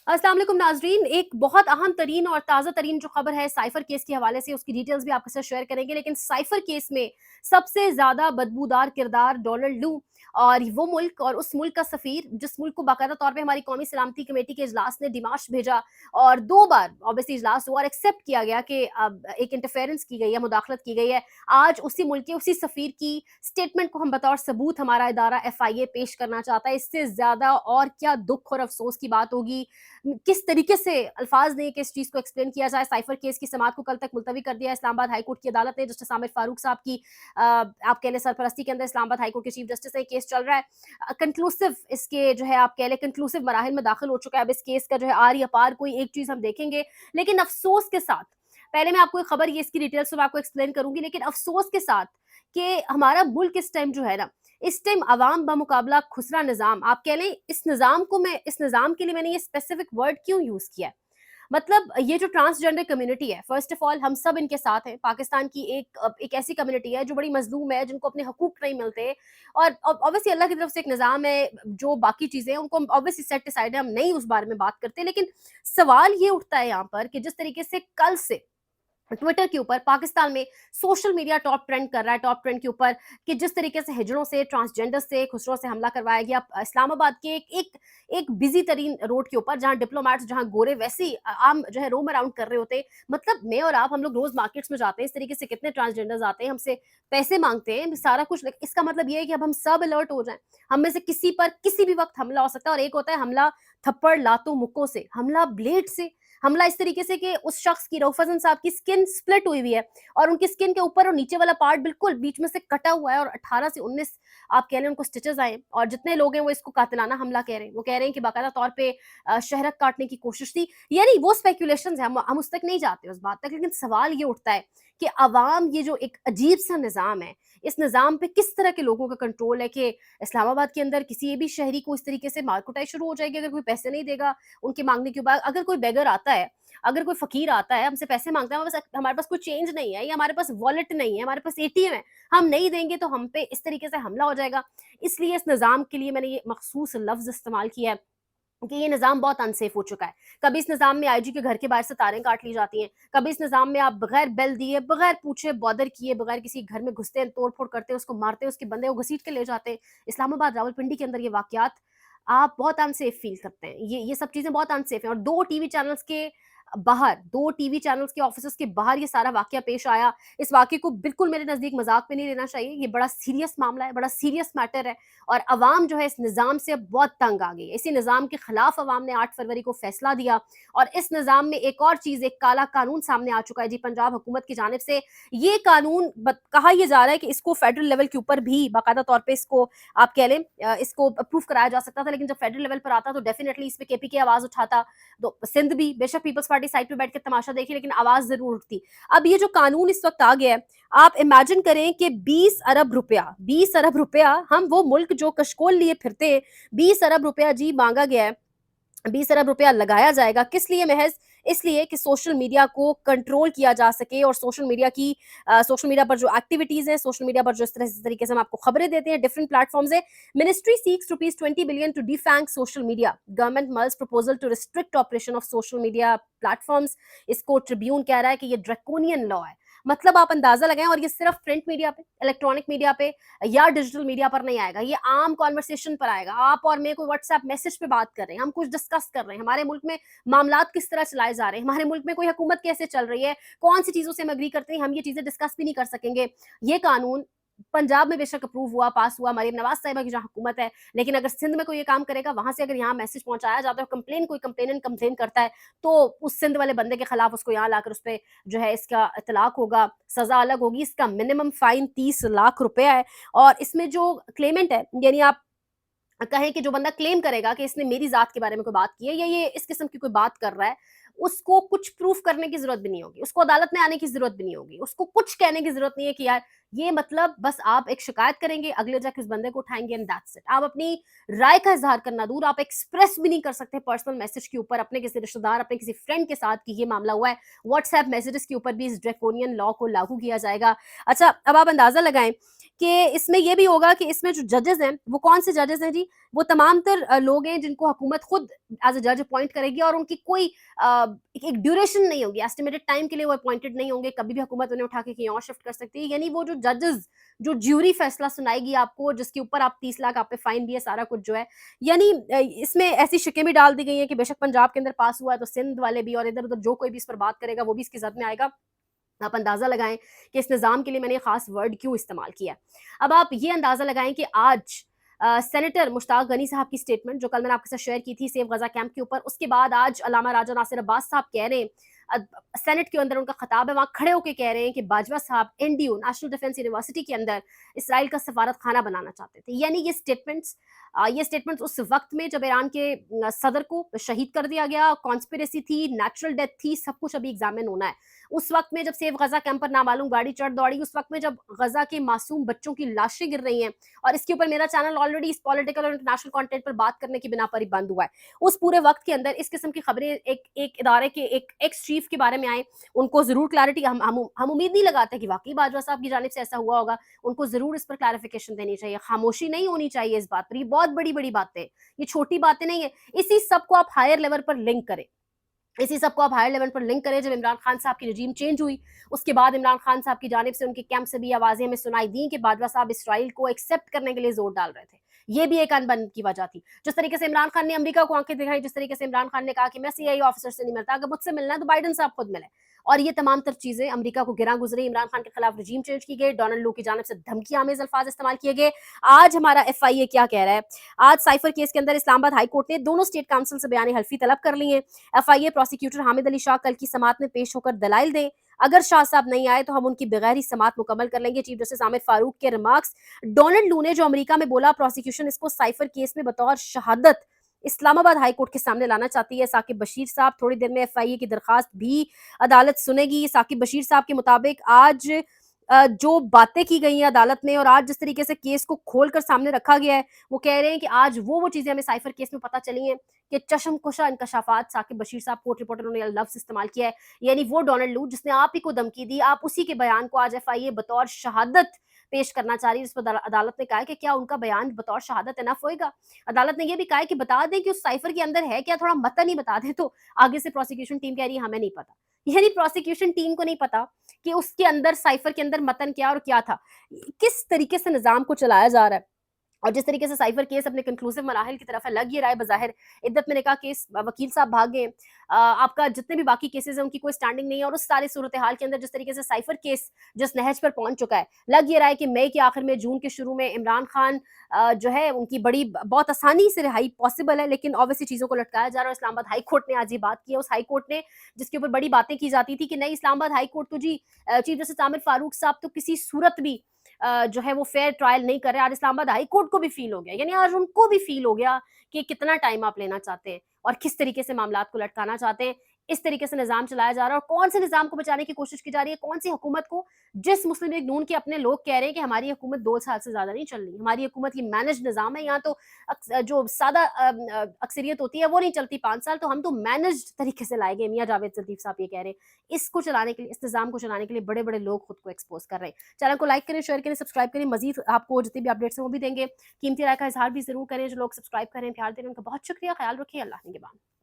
अस्सलाम वालेकुम नाजरीन, एक बहुत अहम तरीन और ताज़ा तरीन जो खबर है साइफर केस के हवाले से, उसकी डिटेल्स भी आपके साथ शेयर करेंगे। लेकिन साइफर केस में सबसे ज्यादा बदबूदार किरदार डोनाल्ड लू, और वो मुल्क और उस मुल्क का सफीर जिस मुल्क को बाकायदा तौर पे हमारी कौमी सलामती कमेटी के इजलास ने डिमाश भेजा, और 2 बार ऑब्वियसली इजलास हुआ और एक्सेप्ट किया गया कि अब एक इंटरफेरेंस की गई है, मुदाखलत की गई है। आज उसी मुल्क के उसी सफीर की स्टेटमेंट को हम बतौर सबूत हमारा इदारा FIA पेश करना चाहता है। इससे ज्यादा और क्या दुख और अफसोस की बात होगी। किस तरीके से अल्फाज ने कि इस चीज़ को एक्सप्लेन किया जाए। साइफर केस की समाअत को कल तक मुलतवी कर दिया है इस्लामाबाद हाई कोर्ट की अदालत ने। जस्टिस आमिर फारूक साहब की आप कह लें सरपरस्ती के अंदर इस्लामाबाद हाई कोर्ट के चीफ जस्टिस से केस चल रहा है। कंक्लूसिव इसके जो है आप कह लें कंक्लूसिव मराहिल में दाखिल हो चुका है। अब इस केस का जो है आर या पार कोई एक चीज़ हम देखेंगे, लेकिन अफसोस के साथ पहले मैं आपको एक खबर, ये इसकी डिटेल्स तो मैं आपको एक्सप्लेन करूंगी, लेकिन अफसोस के साथ कि हमारा मुल्क इस टाइम जो है ना, इस टाइम अवाम बमुकाबला खुसरा निज़ाम, आप कह लें इस निज़ाम को, मैं इस निज़ाम के लिए मैंने ये स्पेसिफिक वर्ड क्यों यूज़ किया है। मतलब ये जो ट्रांसजेंडर कम्युनिटी है, फर्स्ट ऑफ ऑल हम सब इनके साथ हैं। पाकिस्तान की एक ऐसी कम्युनिटी है जो बड़ी मजलूम है, जिनको अपने हकूक नहीं मिलते, और ऑब्वियसली अल्लाह की तरफ से एक निज़ाम है, जो बाकी चीज़ें हैं उनको ऑब्वियसली सेट डिसाइड है, हम नहीं उस बारे में बात करते। लेकिन सवाल ये उठता है यहाँ पर कि जिस तरीके से कल से ट्विटर के ऊपर पाकिस्तान में सोशल मीडिया टॉप ट्रेंड कर रहा है, टॉप ट्रेंड के ऊपर, कि जिस तरीके से हिजड़ों से, ट्रांसजेंडर से, खुसरों से हमला करवाया गया इस्लामाबाद के एक बिजी तरीन रोड के ऊपर, जहां डिप्लोमेट्स, जहां गोरे वैसे ही आम जो है रोम अराउंड कर रहे होते हैं। मतलब मैं और आप, हम लोग रोज मार्केट्स में जाते हैं, इस तरीके से कितने ट्रांसजेंडर्स आते हैं, हमसे पैसे मांगते हैं, सारा कुछ। इसका मतलब ये है कि अब हम सब अलर्ट हो जाएं, हम में से किसी पर किसी भी वक्त हमला हो सकता है। और एक होता है हमला थप्पड़, लातों, मुक्कों से, हमला ब्लेड से, हमला इस तरीके से कि उस शख्स की, रऊफ हसन साहब की स्किन स्प्लिट हुई हुई है, और उनकी स्किन के ऊपर और नीचे वाला पार्ट बिल्कुल बीच में से कटा हुआ है, और 18 से 19 आप कह रहे हैं उनको स्टिचेस आए, और जितने लोग हैं वो इसको कातिलाना हमला कह रहे हैं। वो कह रहे हैं कि बाकायदा तौर पे शहरत काटने की कोशिश थी। यानी वो स्पेकुलेशन है, हम उस तक नहीं जाते उस बात तक, लेकिन सवाल ये उठता है कि अवाम, ये जो एक अजीब सा निज़ाम है, इस निज़ाम पे किस तरह के लोगों का कंट्रोल है कि इस्लामाबाद के अंदर किसी भी शहरी को इस तरीके से मार कुटाई शुरू हो जाएगी अगर कोई पैसे नहीं देगा उनके मांगने के बाद। अगर कोई बेगर आता है, अगर कोई फकीर आता है, हमसे पैसे मांगता है, हमारे पास कोई चेंज नहीं है, या हमारे पास वॉलेट नहीं है, हमारे पास ATM है, हम नहीं देंगे तो हम पे इस तरीके से हमला हो जाएगा। इसलिए इस निज़ाम के लिए मैंने ये मखसूस लफ्ज़ इस्तेमाल किया है कि ये निज़ाम बहुत अनसेफ हो चुका है। कभी इस निज़ाम में IG के घर के बाहर से तारें काट ली जाती हैं, कभी इस निज़ाम में आप बगैर बेल दिए, बगैर पूछे, बॉदर किए, बगैर किसी घर में घुसते हैं, तोड़-फोड़ करते हैं, उसको मारते हैं, उसके बंदे को घसीट के ले जाते हैं। इस्लामाबाद, रावलपिंडी के अंदर ये वाक़यात आप बहुत अनसेफ फ़ील करते हैं। ये सब चीज़ें बहुत अनसेफ हैं, और 2 टीवी चैनल्स के बाहर, 2 टीवी चैनल्स के ऑफिसेज़ के बाहर ये सारा वाक़या पेश आया। इस वाक़ये को बिल्कुल मेरे नज़दीक मज़ाक में नहीं लेना चाहिए। ये बड़ा सीरियस मामला है, बड़ा सीरियस मैटर है, और अवाम जो है इस निज़ाम से अब बहुत तंग आ गई है। इसी निज़ाम के खिलाफ अवाम ने 8 फरवरी को फैसला दिया, और इस निज़ाम में एक और चीज़, एक काला कानून सामने आ चुका है जी पंजाब हुकूमत की जानिब से। ये कानून कहा यह जा रहा है कि इसको फेडरल लेवल के ऊपर भी बाकायदा तौर पे इसको आप कह लें इसको अप्रूव कराया जा सकता था, लेकिन जब फेडरल लेवल पर आता तो डेफिनेटली इस पे KPK आवाज़ उठाता। तो सिंध भी बेशक पीपल्स पार्टी साइड पे बैठ के तमाशा देखी, लेकिन आवाज़ ज़रूर उठती। अब ये जो कानून इस वक्त आ गया है, आप इमेजिन करें कि 20 अरब रुपया, 20 अरब रुपया, हम वो मुल्क जो कशकोल लिए फिरते हैं, 20 अरब रुपया जी मांगा गया है, 20 अरब रुपया लगाया जाएगा। किस लिए? महज इसलिए कि सोशल मीडिया को कंट्रोल किया जा सके, और सोशल मीडिया पर जो एक्टिविटीज हैं, सोशल मीडिया पर जो इस तरीके से हम आपको खबरें देते हैं डिफरेंट प्लेटफॉर्म्स है। Ministry seeks ₹20 billion to defang social media. Government mulls proposal to restrict operation of social media platforms. इसको ट्रिब्यून कह रहा है कि ये ड्रैकोनियन लॉ है। मतलब आप अंदाजा लगाएं, और ये सिर्फ प्रिंट मीडिया पे, इलेक्ट्रॉनिक मीडिया पे या डिजिटल मीडिया पर नहीं आएगा, ये आम कॉन्वर्सेशन पर आएगा। आप और मैं कोई व्हाट्सएप मैसेज पे बात कर रहे हैं, हम कुछ डिस्कस कर रहे हैं, हमारे मुल्क में मामलात किस तरह चलाए जा रहे हैं, हमारे मुल्क में कोई हुकूमत कैसे चल रही है, कौन सी चीजों से हम एग्री करते हैं, हम ये चीजें डिस्कस भी नहीं कर सकेंगे। ये कानून पंजाब में बेशक अप्रूव हुआ, पास हुआ, मरीम नवाज साहिबा की जहाँ हुकूमत है, लेकिन अगर सिंध में कोई ये काम करेगा, वहां से अगर यहाँ मैसेज पहुंचाया जाता है, कोई कंप्लेन करता है, तो उस सिंध वाले बंदे के खिलाफ उसको यहाँ लाकर उस पर जो है इसका इतलाक होगा, सजा अलग होगी। इसका मिनिमम फाइन 30 लाख रुपया है। और इसमें जो क्लेमेंट है, यानी आप कहें कि जो बंदा क्लेम करेगा कि इसने मेरी जात के बारे में कोई बात की है, या ये इस किस्म की कोई बात कर रहा है, उसको कुछ प्रूफ करने की जरूरत भी नहीं होगी, उसको अदालत में आने की जरूरत भी नहीं होगी, उसको कुछ कहने की जरूरत नहीं है कि यार ये, मतलब बस आप एक शिकायत करेंगे, अगले जाके उस बंदे को उठाएंगे, एंड दैट्स इट। आप अपनी राय का इजहार करना दूर, आप एक्सप्रेस भी नहीं कर सकते पर्सनल मैसेज के ऊपर अपने किसी रिश्तेदार, अपने किसी फ्रेंड के साथ कि ये मामला हुआ है। व्हाट्सएप मैसेजेस के ऊपर भी इस ड्रैकोनियन लॉ को लागू किया जाएगा। अच्छा, अब आप अंदाजा लगाएं کہ اس میں یہ بھی ہوگا کہ اس میں جو ججز ہیں وہ کون سے ججز ہیں جی؟ وہ تمام تر لوگ ہیں جن کو حکومت خود ایز اے جج اپوائنٹ کرے گی، اور ان کی کوئی ایک ڈیوریشن نہیں ہوگی، ایسٹیمیٹڈ ٹائم کے لیے وہ اپوائنٹڈ نہیں ہوں گے، کبھی بھی حکومت انہیں اٹھا کے کہیں اور شفٹ کر سکتی ہے. یعنی وہ جو ججز جو جیوری فیصلہ سنائے گی آپ کو، جس کے اوپر آپ 30 لاکھ آپ پہ فائن بھی ہے، سارا کچھ جو ہے، یعنی اس میں ایسی شکیں بھی ڈال دی گئی ہیں کہ بے شک پنجاب کے اندر پاس ہوا ہے تو سندھ والے بھی اور ادھر ادھر جو کوئی بھی اس پر بات کرے گا وہ بھی اس کی زد میں آئے گا. آپ اندازہ لگائیں کہ اس نظام کے لیے میں نے خاص ورڈ کیوں استعمال کیا. اب آپ یہ اندازہ لگائیں کہ آج سینیٹر مشتاق غنی صاحب کی سٹیٹمنٹ جو کل میں نے آپ کے ساتھ شیئر کی تھی سیف غزہ کیمپ کے اوپر، اس کے بعد آج علامہ راجہ ناصر عباس صاحب کہہ رہے ہیں، سینٹ کے اندر ان کا خطاب ہے، وہاں کھڑے ہو کے کہہ رہے ہیں کہ باجوہ صاحب N D U national defence university کے اندر اسرائیل کا سفارت خانہ بنانا چاہتے تھے. یعنی یہ سٹیٹمنٹس اس وقت میں جب ایران کے صدر کو شہید کر دیا گیا، کانسپریسی تھی، نیچرل ڈیتھ تھی، سب کچھ ابھی ایگزامن ہونا ہے. اس وقت میں جب سیف غزہ کیمپ پر نامعلوم گاڑی چڑھ دوڑی، اس وقت میں جب غزہ کے معصوم بچوں کی لاشیں گر رہی ہیں، اور اس کے اوپر میرا چینل آلریڈی اس پولیٹیکل اور انٹرنیشنل کانٹینٹ پر بات کرنے کی بنا پر ہی بند ہوا ہے. اس پورے وقت کے اندر اس قسم کی خبریں ایک ادارے کے ایک ایکس چیف کے بارے میں آئیں، ان کو ضرور کلیئرٹی، ہم امید نہیں لگاتے کہ واقعی باجوہ صاحب کی جانب سے ایسا ہوا ہوگا، ان کو ضرور اس پر کلیریفیکیشن دینی چاہیے. خاموشی نہیں ہونی چاہیے اس بات پر، یہ بہت بڑی بڑی باتیں ہیں، یہ چھوٹی باتیں نہیں ہیں. اسی سب کو آپ ہائر لیول پر لنک کریں، اسی سب کو آپ ہائر لیول پر لنک کریں. جب عمران خان صاحب کی رجیم چینج ہوئی، اس کے بعد عمران خان صاحب کی جانب سے ان کے کیمپ سے بھی آوازیں ہمیں سنائی دیں کہ باجوہ صاحب اسرائیل کو ایکسیپٹ کرنے کے لیے زور ڈال رہے تھے. یہ بھی ایک انبن کی وجہ تھی. جس طریقے سے عمران خان نے امریکہ کو آنکھیں دکھائی، جس طریقے سے عمران خان نے کہا کہ میں سی آئی آفیسر سے نہیں ملتا، اگر مجھ سے ملنا ہے تو بائیڈن صاحب خود ملے، اور یہ تمام تر چیزیں امریکہ کو گراں گزری. عمران خان کے خلاف رجیم چینج کی گئی، ڈونلڈ لو کی جانب سے دھمکی آمیز الفاظ استعمال کیے گئے. آج ہمارا ایف آئی اے کیا کہہ رہا ہے؟ آج سائفر کیس کے اندر اسلام آباد ہائی کورٹ نے دونوں اسٹیٹ کاؤنسل سے بیان حلفی طلب کر لی ہیں. ایف آئی اے پروسیکیوٹر حامد علی شاہ کل کی سماعت میں پیش ہو کر دلائل دیں، اگر شاہ صاحب نہیں آئے تو ہم ان کی بغیر ہی سماعت مکمل کر لیں گے. چیف جسٹس عامر فاروق کے ریمارکس. ڈونلڈ لو نے جو امریکہ میں بولا پروسیکیوشن اس کو سائفر کیس میں بطور شہادت اسلام آباد ہائی کورٹ کے سامنے لانا چاہتی ہے. ثاقب بشیر صاحب تھوڑی دیر میں ایف آئی اے کی درخواست بھی عدالت سنے گی. ثاقب بشیر صاحب کے مطابق آج جو باتیں کی گئی ہیں عدالت میں، اور آج جس طریقے سے کیس کو کھول کر سامنے رکھا گیا ہے، وہ کہہ رہے ہیں کہ آج وہ چیزیں ہمیں سائفر کیس میں پتہ چلی ہیں کہ چشم کشا انکشافات. ثاقب بشیر صاحب کورٹ رپورٹر نے لفظ استعمال کیا ہے، یعنی وہ ڈونلڈ لو جس نے آپ ہی کو دھمکی دی، آپ اسی کے بیان کو آج ایف آئی اے بطور شہادت پیش کرنا چاہ رہی ہے. جس پر عدالت نے کہا ہے کہ کیا ان کا بیان بطور شہادت انف ہوئے گا. عدالت نے یہ بھی کہا ہے کہ بتا دیں کہ اس سائفر کے اندر ہے کیا، تھوڑا متن ہی بتا دیں. تو آگے سے پروسیکیوشن ٹیم کہہ رہی ہے ہمیں نہیں پتا، یعنی پروسیکیوشن ٹیم کو نہیں پتا کہ اس کے اندر سائفر کے اندر متن کیا اور کیا تھا. کس طریقے سے نظام کو چلایا جا رہا ہے، اور جس طریقے سے سائفر کیس اپنے کنکلوسیو مراحل کی طرف ہے، لگ یہ رہا ہے بظاہر عدت میں نے کہا کیس وکیل صاحب بھاگ گئے، آپ کا جتنے بھی باقی کیسز ہیں ان کی کوئی سٹینڈنگ نہیں ہے. اور اس ساری صورتحال کے اندر جس طریقے سے سائفر کیس جس نہج پر پہنچ چکا ہے، لگ یہ رہا ہے کہ مئی کے آخر میں، جون کے شروع میں عمران خان جو ہے ان کی بہت آسانی سے رہائی پاسبل ہے. لیکن اوبیسلی چیزوں کو لٹکایا جا رہا ہے. اسلام آباد ہائی کورٹ نے آج یہ بات کی ہے، اس ہائی کورٹ نے جس کے اوپر بڑی باتیں کی جاتی تھی کہ نہیں اسلام آباد ہائی کورٹ تو جی چیف جسٹس عامر فاروق صاحب تو کسی صورت بھی جو ہے وہ فیئر ٹرائل نہیں کر رہے. آج اسلام آباد ہائی کورٹ کو بھی فیل ہو گیا، یعنی آج ان کو بھی فیل ہو گیا کہ کتنا ٹائم آپ لینا چاہتے ہیں اور کس طریقے سے معاملات کو لٹکانا چاہتے ہیں. اس طریقے سے نظام چلایا جا رہا ہے، اور کون سے نظام کو بچانے کی کوشش کی جا رہی ہے، کون سی حکومت کو، جس مسلم لیگ نون کے اپنے لوگ کہہ رہے ہیں کہ ہماری حکومت 2 سال سے زیادہ نہیں چل رہی، ہماری حکومت یہ مینج نظام ہے، یہاں تو جو سادہ اکثریت ہوتی ہے وہ نہیں چلتی 5 سال، تو ہم تو مینج طریقے سے لائے گئے. میاں جاوید ظریف صاحب یہ کہہ رہے ہیں. اس کو چلانے کے لیے، اس نظام کو چلانے کے لیے بڑے بڑے لوگ خود کو ایکسپوز کر رہے ہیں. چینل کو لائک کریں، شیئر کریں، سبسکرائب کریں. مزید آپ کو جتنی بھی اپڈیٹس ہیں وہ بھی دیں گے. قیمتی رائے کا اظہار بھی ضرور کریں. جو لوگ سبسکرائب کریں، پیار دیں، ان کا بہت شکریہ. خیال رکھیں. اللہ نگہبان.